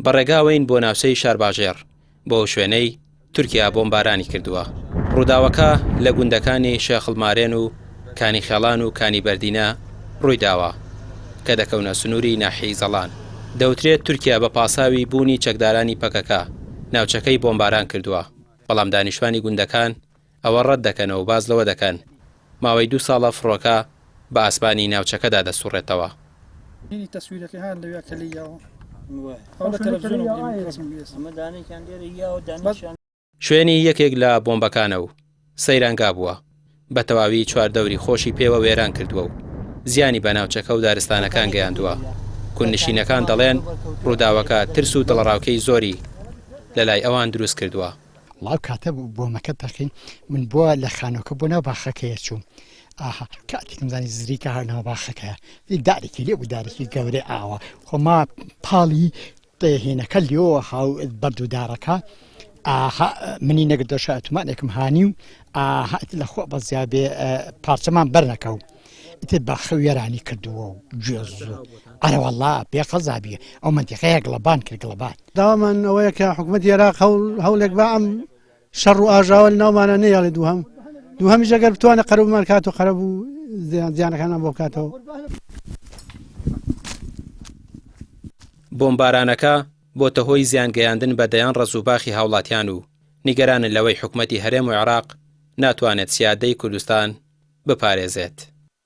بەڕێگاوین بۆ ناوچەی شارباژێر بۆ شوێنەی تورکیا بۆمبارانی کردووە. ڕووداوەکە لە گوندەکانی شێخڵمارێن و کانی خێڵان و کانی بەردینە ڕوویداوە کە دەکەونە سنووری ناحیەی زەڵان. دەوترێت تورکیا بە پاساوی بوونی چەکدارانی پەکەکە ناوچەکەی بۆمباران کردووە، بەڵام دانیشتوانی گوندەکان ئەوە ڕەت دەکەنەوە و باز لەوە دەکەن ماوەی 2 ساڵە فڕۆکە بە ئاسمانی ناوچەکەدا دەسوڕێتەوە. شوێنی یەکێک لە بۆمبەکانە و سەیرانگا بووە، بە تەواوی چواردەوری خۆشی پێوە وێران کردووە و زیانی بە ناوچەکە و دارستانەکان گەیاندووە. کوردنشینەکان دەڵێن ڕووداوەکە ترس و دڵڕاوکەی زۆری لە لای ئەوان دروست کردووە. وڵاو کاتە بۆمەکە دەقین من بووە لە خانۆکە بۆ ناو باخەکەیە چووم. کاتێکم زانی زریکە هەر ناو باخەکەیە دارێکی لێ بوو، دارێکی گەورەی ئاوە خۆما پاڵی هێنەکە لێەوە هاو بەردوودارەکە منی نەگردۆشە ئەتومانێکم هانی و لەخۆ بە زیابێ پارچەمان بەرنەکەوت ئیتر باخە وێرانی کردووە و گوێز ئەرەوەڵا بێقەزابیە ئەو منتیقەیە گڵەبان کرد گڵەبات. داوامان ئەوەیە کە حکوومەتی عێراق هەولێک بە ئەم شەڕ و ئاژاوە ناومانە نەیاڵێ دووهەمیش ئەگەر بتوانە قەرەبمان کات و قەرەب و زیانەکانمان بۆ کاتەوە. بۆمبارانەکە بۆتە هۆی زیانگەیاندن بە دەیان ڕەزوباخی هاوڵاتیان و نیگەرانن لەوەی حکوومەتی هەرێم و عێراق ناتوانێت سیادەی کوردستان بپارێزێت.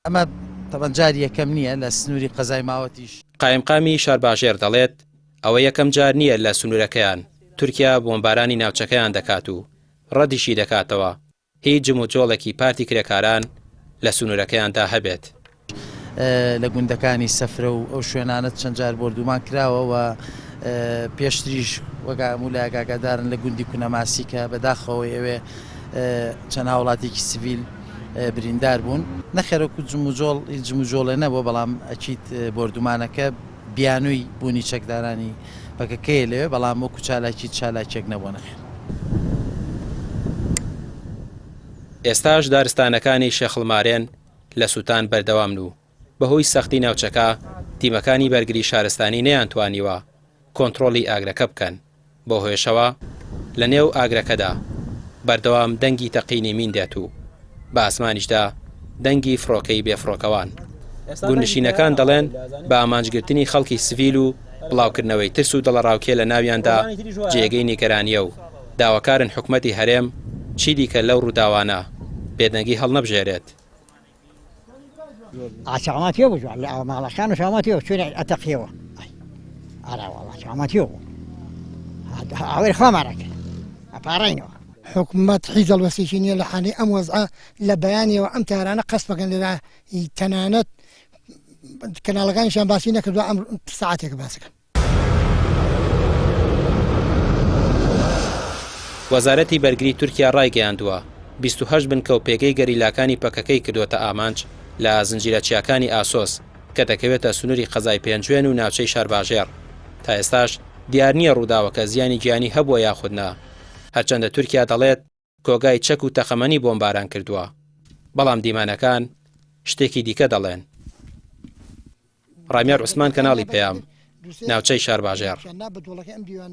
ئەمە تەبەنجار یەکەم نییە لە سنووری قەزای ماوەتیش. قایمقامی شارباژێر دەڵێت ئەوە یەکەم جار نییە لە سنوورەکەیان تورکیا بۆمبارانی ناوچەکەیان دەکات و ڕەدیشی دەکاتەوە هیچ جم و جۆڵێکی پارتی کرێکاران لە سنوورەکەیاندا هەبێت. لە گوندەکانی سەفرە و ئەو شوێنانت چەند جار بردومان کراوەوە پێشتریش وەگا مولایگاگادارن لە گوندی کونەماسی کە بەداخەوەی ئەوێ چەند هاوڵاتێکی سیڤیل بریندار بوون. نەخێرەکو جموجۆڵێ نەبووە، بەڵام ئەچیت بردومانەکە بیانووی بوونی چەکدارانی پەکەکەیە لەوێ، بەڵام وەکو چالاکی چالاکێک نەبووە نەخێر. ئێستاش دارستانەکانی شێخڵمارێن لە سووتان بەردەوامن و بەهۆی سەختی ناوچەکە تیمەکانی بەرگری شارستانی نەیانتوانیوە کۆنتترۆلی ئاگرەکە بکەن. بۆ هۆیشەوە لە نێو ئاگرەکەدا بەردەوام دەنگی تەقینی مین دێت و بە ئاسمانیشدا دەنگی فڕۆکەی بێفڕۆکەوان. گوندنشینەکان دەڵێن بە ئامانجگرتنی خەڵکی سڤیل و بڵاوکردنەوەی ترس و دڵەڕاوکێ لە ناویاندا جێگەی نیگەرانیە و داواکارن حکوومەتی هەرێم چی دیکە لەو ڕووداوانە بێدەنگی هەڵنەبژێرێت. ئاچاماتیە بوو لە ماڵەکان و شاماتیەوە چێنە ئەتەقیەوە ئاراوەڵا چاماتیەوە بوو ئاوێر خۆمارەکە ئەپارڕینەوە. حکوومەت حیزە وەسیشی نییە لە حالی ئەم وەزعە لە بەیانیەوە ئەم تارانە قەست بکەن لەلا تەنانەت کەناڵەکانیشان باسی نەکردووە ئەم ساعتێک باسەکەن. وەزارەتی بەرگری تورکیا ڕایگەیاندووە 28 بنکە و پێگەی گەریلاکانی پەکەکەی کردوتە ئامانج لە زنجیرە چیاکانی ئاسۆس کە دەکەوێتە سنووری قەزای پێنجوێن و ناوچەی شارباژێر. تا ئێستاش دیار نییە ڕووداوەکە زیانی گیانی هەبووە یاخودنا، هەرچەندە تورکیا دەڵێت کۆگای چەک و تەخەمەنی بۆمباران کردووە، بەڵام دیمانەکان شتێکی دیکە دەڵێن. ڕامیار عوسمان، کەناڵی پەیام، ناوچەی شارباژێر.